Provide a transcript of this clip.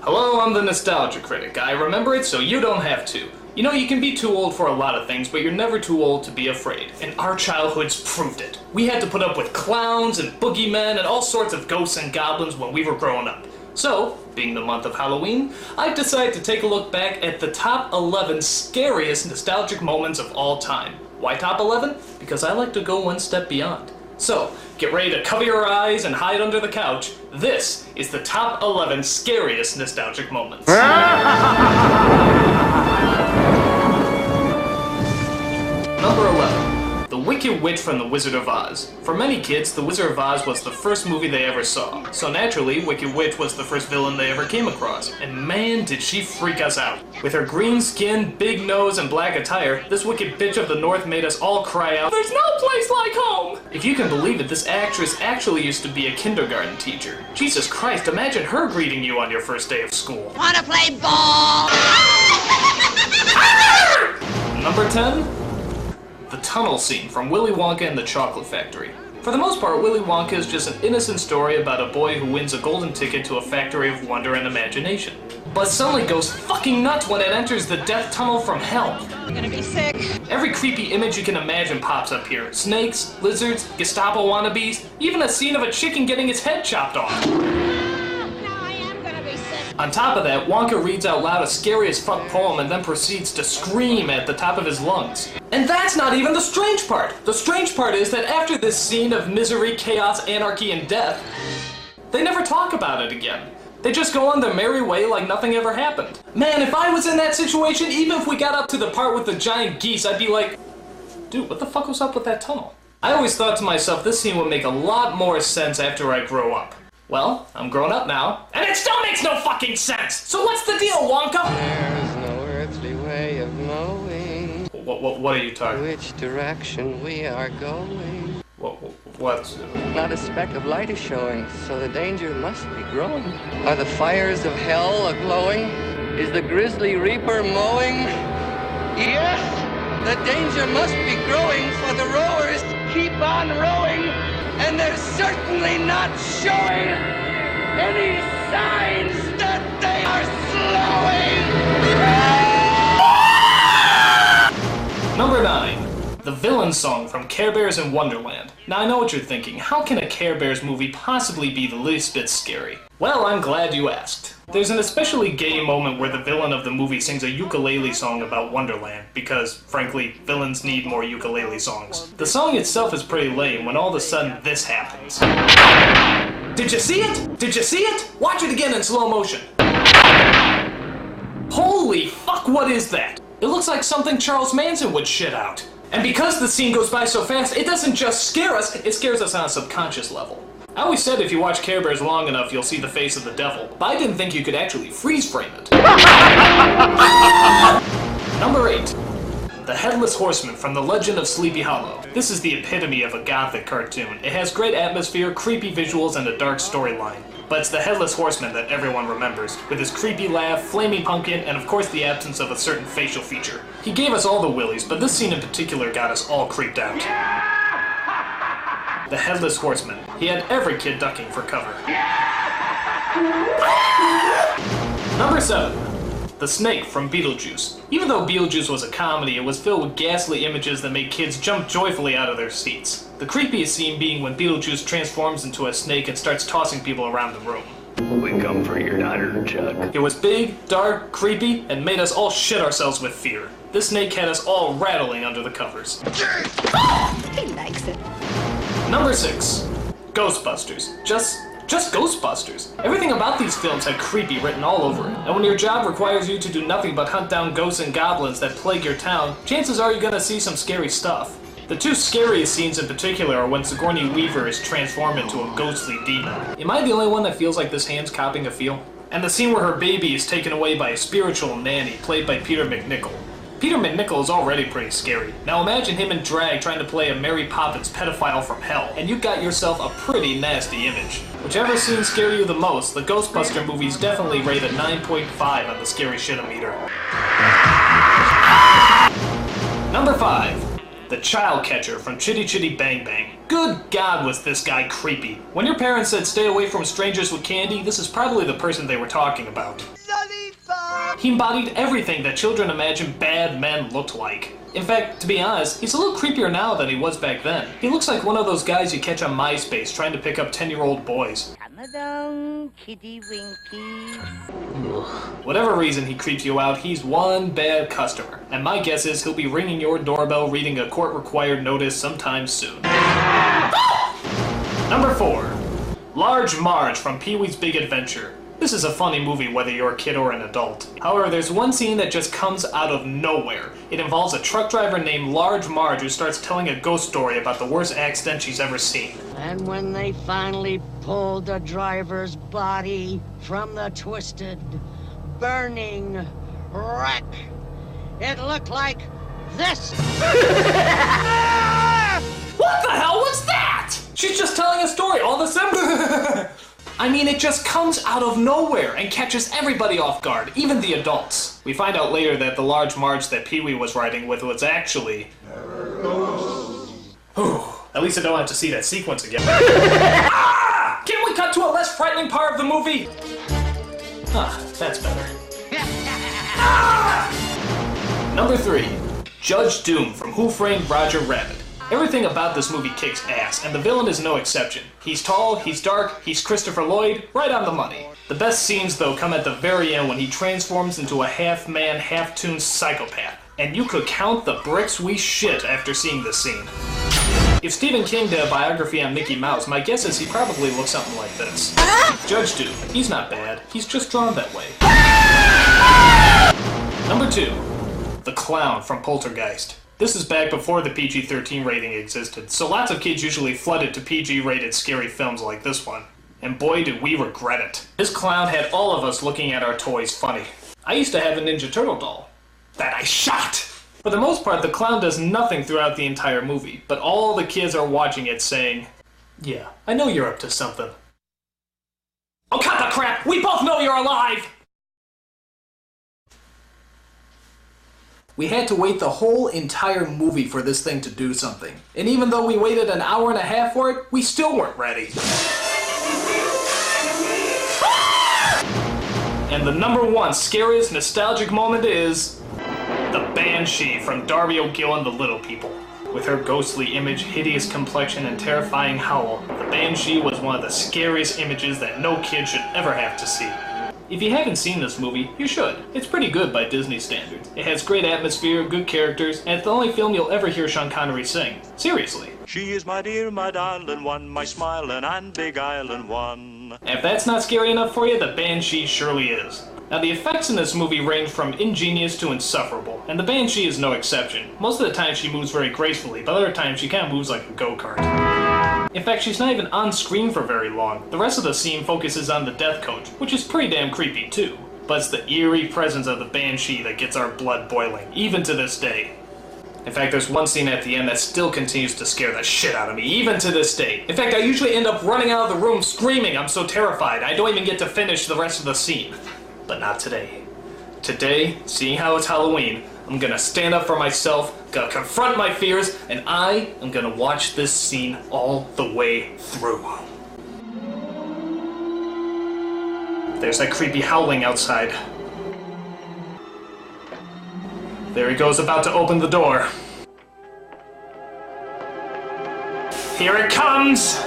Hello, I'm the Nostalgia Critic. I remember it so you don't have to. You know, you can be too old for a lot of things, but you're never too old to be afraid. And our childhoods proved it. We had to put up with clowns and boogeymen and all sorts of ghosts and goblins when we were growing up. So, being the month of Halloween, I've decided to take a look back at the top 11 scariest nostalgic moments of all time. Why top 11? Because I like to go one step beyond. So, get ready to cover your eyes and hide under the couch. This is the top 11 scariest nostalgic moments. Number 11. The Wicked Witch from The Wizard of Oz. For many kids, The Wizard of Oz was the first movie they ever saw. So naturally, Wicked Witch was the first villain they ever came across. And man, did she freak us out. With her green skin, big nose, and black attire, this wicked bitch of the north made us all cry out, "There's no place like home!" If you can believe it, this actress actually used to be a kindergarten teacher. Jesus Christ, imagine her greeting you on your first day of school. Wanna play ball? Number 10. The tunnel scene from Willy Wonka and the Chocolate Factory. For the most part, Willy Wonka is just an innocent story about a boy who wins a golden ticket to a factory of wonder and imagination. But suddenly goes fucking nuts when it enters the death tunnel from hell. I'm gonna be sick. Every creepy image you can imagine pops up here. Snakes, lizards, Gestapo wannabes, even a scene of a chicken getting its head chopped off. On top of that, Wonka reads out loud a scary as fuck poem and then proceeds to scream at the top of his lungs. And that's not even the strange part! The strange part is that after this scene of misery, chaos, anarchy, and death, they never talk about it again. They just go on their merry way like nothing ever happened. Man, if I was in that situation, even if we got up to the part with the giant geese, I'd be like, dude, what the fuck was up with that tunnel? I always thought to myself, this scene would make a lot more sense after I grow up. Well, I'm grown up now, and it still makes no fucking sense! So what's the deal, Wonka? There's no earthly way of knowing What are you talking about? which direction we are going. What? Not a speck of light is showing, so the danger must be growing. Are the fires of hell a-glowing? Is the grisly reaper mowing? Yes, the danger must be growing, for the rowers keep on rowing, and they're certainly not showing any signs that they are slowing. Number 9. The villain song from Care Bears in Wonderland. Now I know what you're thinking, how can a Care Bears movie possibly be the least bit scary? Well, I'm glad you asked. There's an especially gay moment where the villain of the movie sings a ukulele song about Wonderland, because, frankly, villains need more ukulele songs. The song itself is pretty lame when all of a sudden this happens. Did you see it? Did you see it? Watch it again in slow motion. Holy fuck, what is that? It looks like something Charles Manson would shit out. And because the scene goes by so fast, it doesn't just scare us, it scares us on a subconscious level. I always said if you watch Care Bears long enough, you'll see the face of the devil, but I didn't think you could actually freeze frame it. Number 8. The Headless Horseman from The Legend of Sleepy Hollow. This is the epitome of a gothic cartoon. It has great atmosphere, creepy visuals, and a dark storyline. But it's the Headless Horseman that everyone remembers, with his creepy laugh, flaming pumpkin, and of course the absence of a certain facial feature. He gave us all the willies, but this scene in particular got us all creeped out. The Headless Horseman. He had every kid ducking for cover. Number 7. The Snake from Beetlejuice. Even though Beetlejuice was a comedy, it was filled with ghastly images that made kids jump joyfully out of their seats. The creepiest scene being when Beetlejuice transforms into a snake and starts tossing people around the room. We come for your daughter, Chuck. It was big, dark, creepy, and made us all shit ourselves with fear. This snake had us all rattling under the covers. He likes it. Number 6. Ghostbusters. Just Ghostbusters. Everything about these films had creepy written all over it. And when your job requires you to do nothing but hunt down ghosts and goblins that plague your town, chances are you're gonna see some scary stuff. The two scariest scenes in particular are when Sigourney Weaver is transformed into a ghostly demon. Am I the only one that feels like this hand's copping a feel? And the scene where her baby is taken away by a spiritual nanny played by Peter McNichol. Peter McNichol is already pretty scary. Now imagine him in drag trying to play a Mary Poppins pedophile from hell, and you got yourself a pretty nasty image. Whichever scene scared you the most, the Ghostbuster movies definitely rate a 9.5 on the scary shit-o-meter. Number 5. The child catcher from Chitty Chitty Bang Bang. Good God, was this guy creepy. When your parents said stay away from strangers with candy, this is probably the person they were talking about. Lollipop! He embodied everything that children imagine bad men looked like. In fact, to be honest, he's a little creepier now than he was back then. He looks like one of those guys you catch on MySpace trying to pick up 10-year-old boys. Come along, kitty winky. Whatever reason he creeps you out, he's one bad customer. And my guess is he'll be ringing your doorbell reading a court-required notice sometime soon. Number 4. Large Marge from Pee-wee's Big Adventure. This is a funny movie whether you're a kid or an adult. However, there's one scene that just comes out of nowhere. It involves a truck driver named Large Marge who starts telling a ghost story about the worst accident she's ever seen. And when they finally pulled the driver's body from the twisted, burning wreck, it looked like this. What the hell was that? She's just telling a story all the same. I mean, it just comes out of nowhere and catches everybody off guard, even the adults. We find out later that the Large Marge that Pee-wee was riding with was actually... At least I don't have to see that sequence again. Ah! Can we cut to a less frightening part of the movie? Ah, that's better. Ah! Number 3. Judge Doom from Who Framed Roger Rabbit. Everything about this movie kicks ass, and the villain is no exception. He's tall, he's dark, he's Christopher Lloyd, right on the money. The best scenes, though, come at the very end when he transforms into a half-man, half-toon psychopath. And you could count the bricks we shit after seeing this scene. If Stephen King did a biography on Mickey Mouse, my guess is he probably looks something like this. Judge Doom, he's not bad, he's just drawn that way. Number 2. The Clown from Poltergeist. This is back before the PG-13 rating existed, so lots of kids usually flooded to PG-rated scary films like this one. And boy did we regret it. This clown had all of us looking at our toys funny. I used to have a Ninja Turtle doll that I shot! For the most part, the clown does nothing throughout the entire movie, but all the kids are watching it saying, "Yeah, I know you're up to something." Oh, cut the crap! We both know you're alive! We had to wait the whole entire movie for this thing to do something. And even though we waited an hour and a half for it, we still weren't ready. And the number 1 scariest nostalgic moment is... the Banshee from Darby O'Gill and the Little People. With her ghostly image, hideous complexion, and terrifying howl, the Banshee was one of the scariest images that no kid should ever have to see. If you haven't seen this movie, you should. It's pretty good by Disney standards. It has great atmosphere, good characters, and it's the only film you'll ever hear Sean Connery sing. Seriously. She is my dear, my darling one, my smiling and big island one. And if that's not scary enough for you, the Banshee surely is. Now, the effects in this movie range from ingenious to insufferable, and the Banshee is no exception. Most of the time she moves very gracefully, but other times she kind of moves like a go-kart. In fact, she's not even on screen for very long. The rest of the scene focuses on the death coach, which is pretty damn creepy too. But it's the eerie presence of the Banshee that gets our blood boiling, even to this day. In fact, there's one scene at the end that still continues to scare the shit out of me, even to this day. In fact, I usually end up running out of the room screaming. I'm so terrified, I don't even get to finish the rest of the scene. But not today. Today, seeing how it's Halloween, I'm gonna stand up for myself, gonna confront my fears, and I am gonna watch this scene all the way through. There's that creepy howling outside. There he goes, about to open the door. Here it comes!